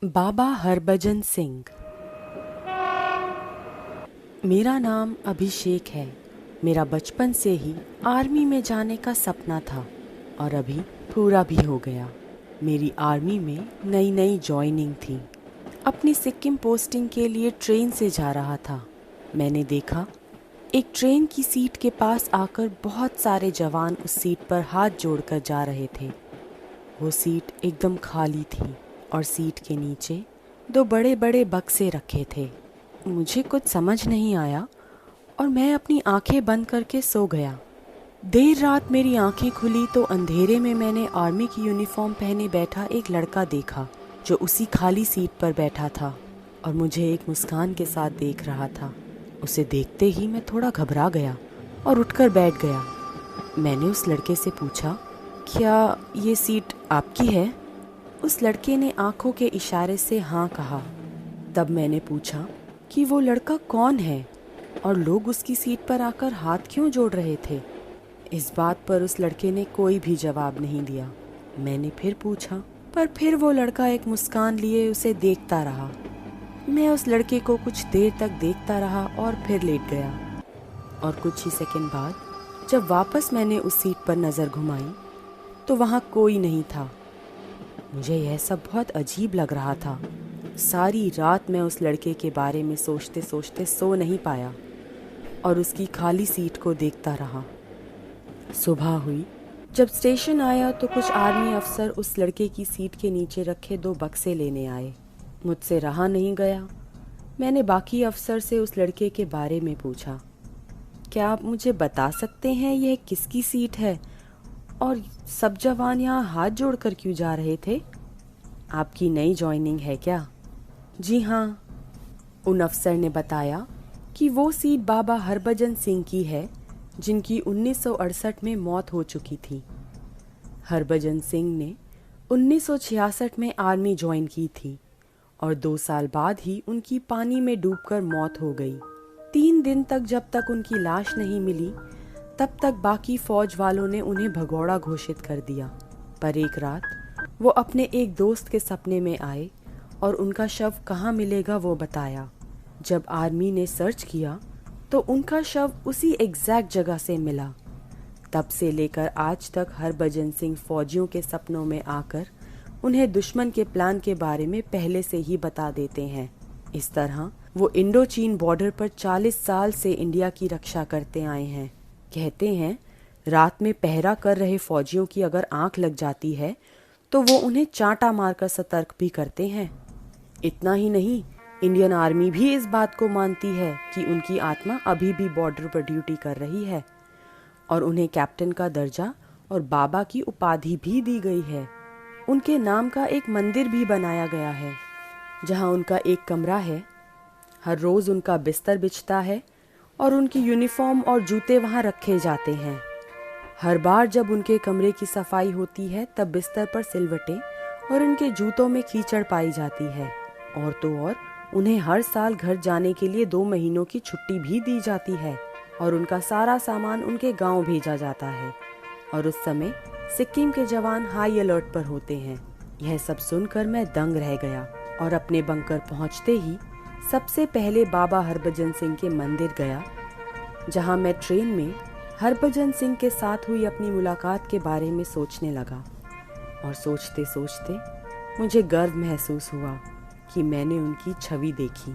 बाबा हरभजन सिंह। मेरा नाम अभिषेक है। मेरा बचपन से ही आर्मी में जाने का सपना था और अभी पूरा भी हो गया। मेरी आर्मी में नई नई जॉइनिंग थी। अपनी सिक्किम पोस्टिंग के लिए ट्रेन से जा रहा था। मैंने देखा एक ट्रेन की सीट के पास आकर बहुत सारे जवान उस सीट पर हाथ जोड़कर जा रहे थे। वो सीट एकदम खाली थी और सीट के नीचे दो बड़े बड़े बक्से रखे थे। मुझे कुछ समझ नहीं आया और मैं अपनी आंखें बंद करके सो गया। देर रात मेरी आंखें खुली तो अंधेरे में मैंने आर्मी की यूनिफॉर्म पहने बैठा एक लड़का देखा जो उसी खाली सीट पर बैठा था और मुझे एक मुस्कान के साथ देख रहा था। उसे देखते ही मैं थोड़ा घबरा गया और उठकर बैठ गया। मैंने उस लड़के से पूछा, क्या ये सीट आपकी है? उस लड़के ने आंखों के इशारे से हाँ कहा। तब मैंने पूछा कि वो लड़का कौन है और लोग उसकी सीट पर आकर हाथ क्यों जोड़ रहे थे। इस बात पर उस लड़के ने कोई भी जवाब नहीं दिया। मैंने फिर पूछा, पर फिर वो लड़का एक मुस्कान लिए उसे देखता रहा। मैं उस लड़के को कुछ देर तक देखता रहा और फिर लेट गया। और कुछ ही सेकंड बाद जब वापस मैंने उस सीट पर नज़र घुमाई तो वहाँ कोई नहीं था। मुझे यह सब बहुत अजीब लग रहा था। सारी रात मैं उस लड़के के बारे में सोचते सोचते सो नहीं पाया और उसकी खाली सीट को देखता रहा। सुबह हुई। जब स्टेशन आया तो कुछ आर्मी अफसर उस लड़के की सीट के नीचे रखे दो बक्से लेने आए। मुझसे रहा नहीं गया। मैंने बाकी अफसर से उस लड़के के बारे में पूछा, क्या आप मुझे बता सकते हैं यह किसकी सीट है और सब जवान यहाँ हाथ जोड़कर क्यों जा रहे थे? आपकी नई जॉइनिंग है क्या? जी हाँ, उन अफसर ने बताया कि वो सीट बाबा हरभजन सिंह की है जिनकी 1968 में मौत हो चुकी थी। हरभजन सिंह ने 1966 में आर्मी ज्वाइन की थी और 2 साल बाद ही उनकी पानी में डूबकर मौत हो गई। 3 दिन तक जब तक उनकी लाश नहीं मिली तब तक बाकी फौज वालों ने उन्हें भगोड़ा घोषित कर दिया। पर एक रात वो अपने एक दोस्त के सपने में आए और उनका शव कहाँ मिलेगा वो बताया। जब आर्मी ने सर्च किया तो उनका शव उसी एग्जैक्ट जगह से मिला। तब से लेकर आज तक हरभजन सिंह फौजियों के सपनों में आकर उन्हें दुश्मन के प्लान के बारे में पहले से ही बता देते हैं। इस तरह वो इंडो चीन बॉर्डर पर 40 साल से इंडिया की रक्षा करते आए हैं। कहते हैं रात में पहरा कर रहे फौजियों की अगर आंख लग जाती है तो वो उन्हें चांटा मारकर सतर्क भी करते हैं। इतना ही नहीं, इंडियन आर्मी भी इस बात को मानती है कि उनकी आत्मा अभी भी बॉर्डर पर ड्यूटी कर रही है और उन्हें कैप्टन का दर्जा और बाबा की उपाधि भी दी गई है। उनके नाम का एक मंदिर भी बनाया गया है जहां उनका एक कमरा है। हर रोज उनका बिस्तर बिछता है और उनकी यूनिफॉर्म और जूते वहां रखे जाते हैं। हर बार जब उनके कमरे की सफाई होती है तब बिस्तर पर सिलवटें और उनके जूतों में कीचड़ पाई जाती है। और तो और उन्हें हर साल घर जाने के लिए 2 महीनों की छुट्टी भी दी जाती है और उनका सारा सामान उनके गांव भेजा जाता है। और उस समय सिक्किम के जवान हाई अलर्ट पर होते हैं। यह सब सुनकर मैं दंग रह गया और अपने बंकर पहुंचते ही सबसे पहले बाबा हरभजन सिंह के मंदिर गया, जहां मैं ट्रेन में हरभजन सिंह के साथ हुई अपनी मुलाकात के बारे में सोचने लगा। और सोचते सोचते मुझे गर्व महसूस हुआ कि मैंने उनकी छवि देखी।